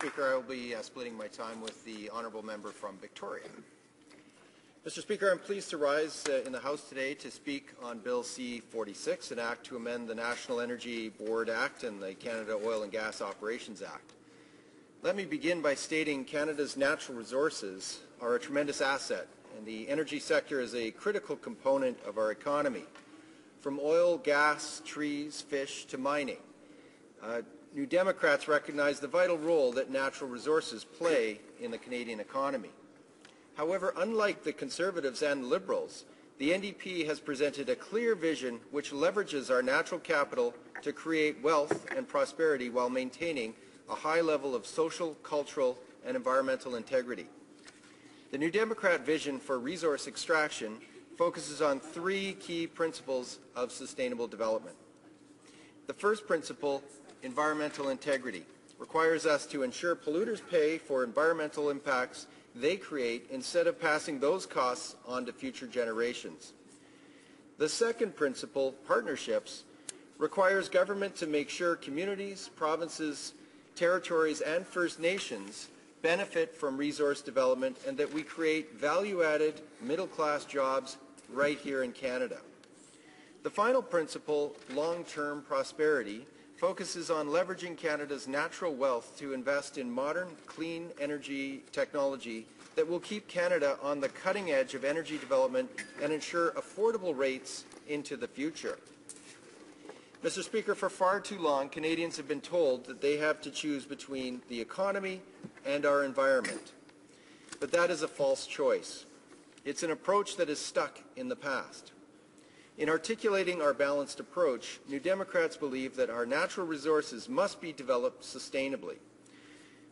Speaker, I will be splitting my time with the honourable member from Victoria. Mr. Speaker, I'm pleased to rise in the House today to speak on Bill C-46, an act to amend the National Energy Board Act and the Canada Oil and Gas Operations Act. Let me begin by stating Canada's natural resources are a tremendous asset, and the energy sector is a critical component of our economy. From oil, gas, trees, fish to mining. New Democrats recognize the vital role that natural resources play in the Canadian economy. However, unlike the Conservatives and Liberals, the NDP has presented a clear vision which leverages our natural capital to create wealth and prosperity while maintaining a high level of social, cultural, and environmental integrity. The New Democrat vision for resource extraction focuses on three key principles of sustainable development. The first principle, environmental integrity, requires us to ensure polluters pay for environmental impacts they create instead of passing those costs on to future generations. The second principle, partnerships, requires government to make sure communities, provinces, territories, and First Nations benefit from resource development and that we create value-added, middle-class jobs right here in Canada. The final principle, long-term prosperity, focuses on leveraging Canada's natural wealth to invest in modern, clean energy technology that will keep Canada on the cutting edge of energy development and ensure affordable rates into the future. Mr. Speaker, for far too long, Canadians have been told that they have to choose between the economy and our environment. But that is a false choice. It's an approach that is stuck in the past. In articulating our balanced approach, New Democrats believe that our natural resources must be developed sustainably.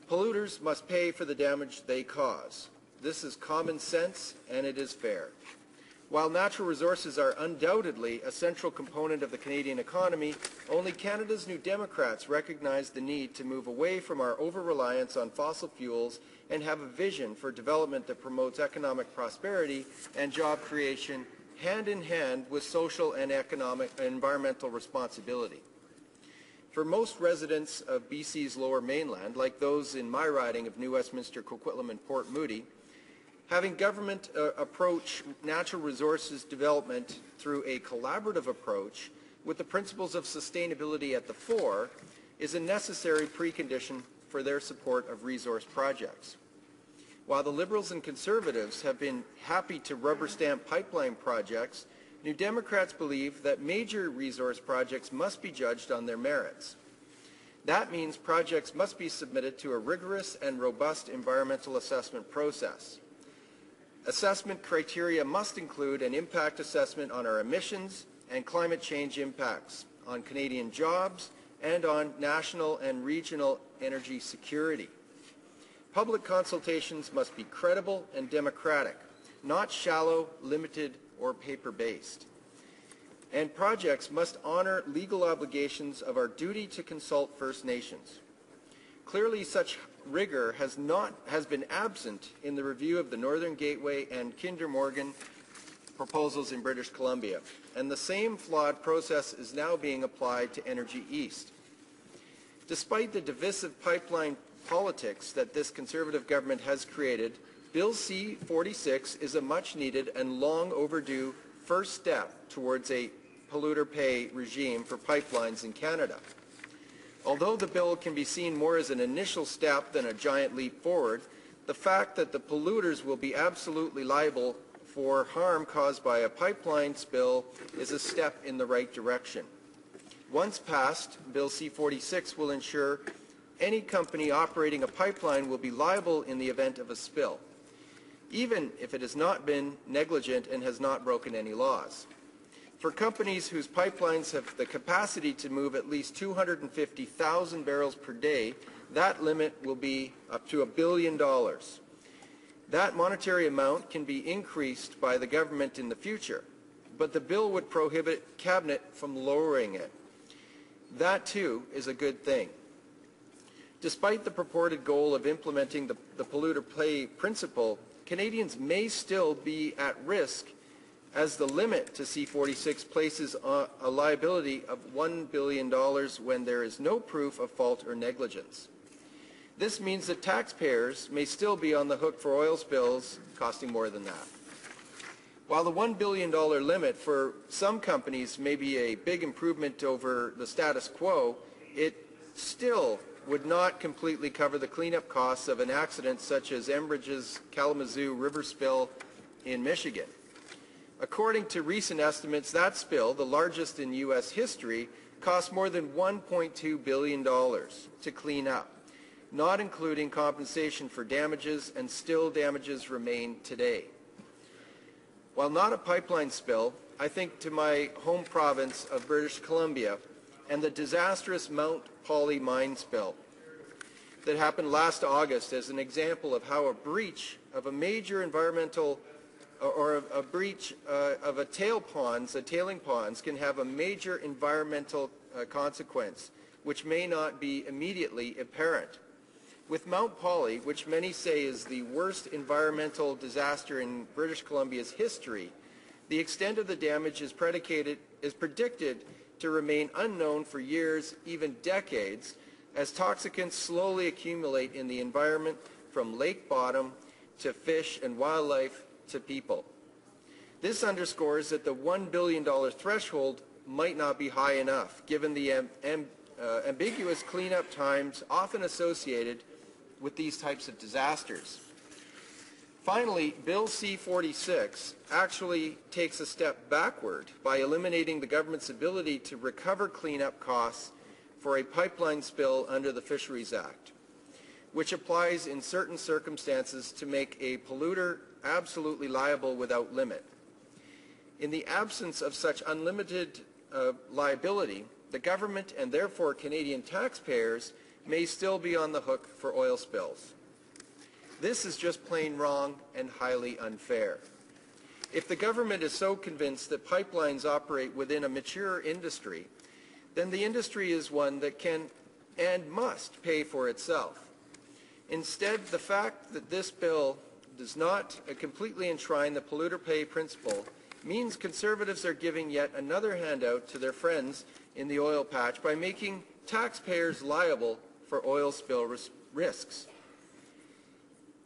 Polluters must pay for the damage they cause. This is common sense and it is fair. While natural resources are undoubtedly a central component of the Canadian economy, only Canada's New Democrats recognize the need to move away from our over-reliance on fossil fuels and have a vision for development that promotes economic prosperity and job creation hand in hand with social and environmental responsibility. For most residents of BC's Lower Mainland, like those in my riding of New Westminster, Coquitlam and Port Moody, having government approach natural resources development through a collaborative approach with the principles of sustainability at the fore is a necessary precondition for their support of resource projects. While the Liberals and Conservatives have been happy to rubber stamp pipeline projects, New Democrats believe that major resource projects must be judged on their merits. That means projects must be submitted to a rigorous and robust environmental assessment process. Assessment criteria must include an impact assessment on our emissions and climate change impacts, on Canadian jobs, and on national and regional energy security. Public consultations must be credible and democratic, not shallow, limited, or paper-based. And projects must honor legal obligations of our duty to consult First Nations. Clearly, such rigor has been absent in the review of the Northern Gateway and Kinder Morgan proposals in British Columbia, and the same flawed process is now being applied to Energy East. Despite the divisive pipeline politics that this Conservative government has created, Bill C-46 is a much-needed and long overdue first step towards a polluter pay regime for pipelines in Canada. Although the bill can be seen more as an initial step than a giant leap forward, the fact that the polluters will be absolutely liable for harm caused by a pipeline spill is a step in the right direction. Once passed, Bill C-46 will ensure any company operating a pipeline will be liable in the event of a spill, even if it has not been negligent and has not broken any laws. For companies whose pipelines have the capacity to move at least 250,000 barrels per day, that limit will be up to $1 billion. That monetary amount can be increased by the government in the future, but the bill would prohibit Cabinet from lowering it. That, too, is a good thing. Despite the purported goal of implementing the polluter pay principle, Canadians may still be at risk as the limit to C-46 places a liability of $1 billion when there is no proof of fault or negligence. This means that taxpayers may still be on the hook for oil spills costing more than that. While the $1 billion limit for some companies may be a big improvement over the status quo, it still would not completely cover the cleanup costs of an accident such as Enbridge's Kalamazoo River spill in Michigan. According to recent estimates, that spill, the largest in U.S. history, cost more than $1.2 billion to clean up, not including compensation for damages, and still damages remain today. While not a pipeline spill, I think to my home province of British Columbia and the disastrous Mount Poly mine spill that happened last August as an example of how a breach of a major environmental or a breach of a tailing ponds can have a major environmental consequence, which may not be immediately apparent. With Mount Poly, which many say is the worst environmental disaster in British Columbia's history, the extent of the damage is predicted to remain unknown for years, even decades, as toxicants slowly accumulate in the environment from lake bottom to fish and wildlife to people. This underscores that the $1 billion threshold might not be high enough, given the ambiguous cleanup times often associated with these types of disasters. Finally, Bill C-46 actually takes a step backward by eliminating the government's ability to recover cleanup costs for a pipeline spill under the Fisheries Act, which applies in certain circumstances to make a polluter absolutely liable without limit. In the absence of such unlimited liability, the government and therefore Canadian taxpayers may still be on the hook for oil spills. This is just plain wrong and highly unfair. If the government is so convinced that pipelines operate within a mature industry, then the industry is one that can and must pay for itself. Instead, the fact that this bill does not completely enshrine the polluter pay principle means Conservatives are giving yet another handout to their friends in the oil patch by making taxpayers liable for oil spill risks.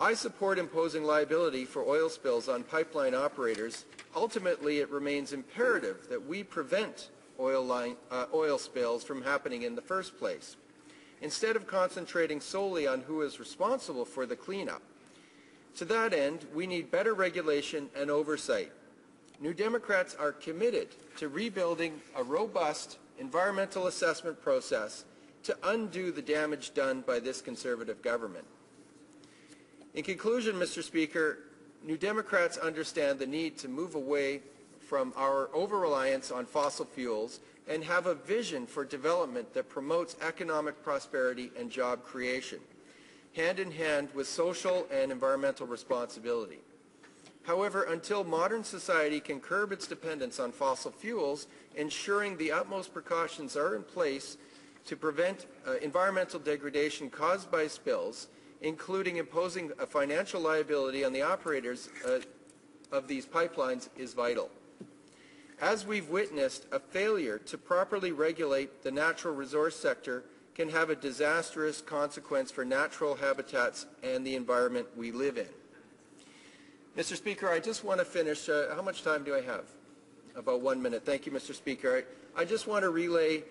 I support imposing liability for oil spills on pipeline operators. Ultimately, it remains imperative that we prevent oil spills from happening in the first place, instead of concentrating solely on who is responsible for the cleanup. To that end, we need better regulation and oversight. New Democrats are committed to rebuilding a robust environmental assessment process to undo the damage done by this Conservative government. In conclusion, Mr. Speaker, New Democrats understand the need to move away from our over-reliance on fossil fuels and have a vision for development that promotes economic prosperity and job creation, hand in hand with social and environmental responsibility. However, until modern society can curb its dependence on fossil fuels, ensuring the utmost precautions are in place to prevent environmental degradation caused by spills, including imposing a financial liability on the operators of these pipelines, is vital. As we've witnessed, a failure to properly regulate the natural resource sector can have a disastrous consequence for natural habitats and the environment we live in. Mr. Speaker, I just want to finish. How much time do I have? About 1 minute. Thank you, Mr. Speaker. I just want to relay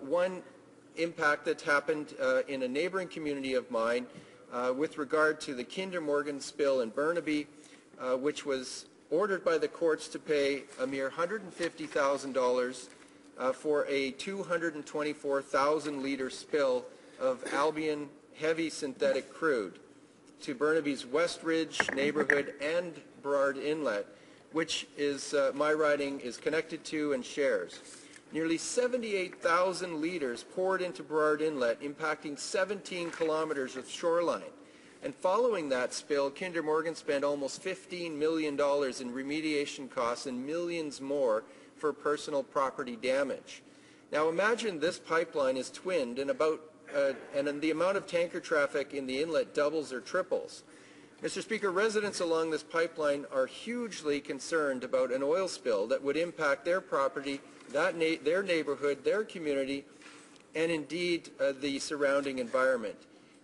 one impact that's happened in a neighboring community of mine with regard to the Kinder Morgan spill in Burnaby, which was ordered by the courts to pay a mere $150,000 for a 224,000-liter spill of Albion heavy synthetic crude to Burnaby's West Ridge neighborhood and Burrard Inlet, which is my riding is connected to and shares. Nearly 78,000 liters poured into Burrard Inlet, impacting 17 kilometers of shoreline. And following that spill, Kinder Morgan spent almost $15 million in remediation costs and millions more for personal property damage. Now imagine this pipeline is twinned and the amount of tanker traffic in the inlet doubles or triples. Mr. Speaker, residents along this pipeline are hugely concerned about an oil spill that would impact their property, their neighborhood, their community, and indeed the surrounding environment.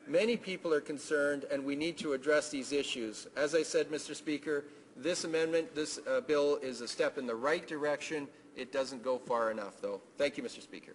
Many people are concerned, and we need to address these issues. As I said, Mr. Speaker, this amendment, this bill is a step in the right direction. It doesn't go far enough, though. Thank you, Mr. Speaker.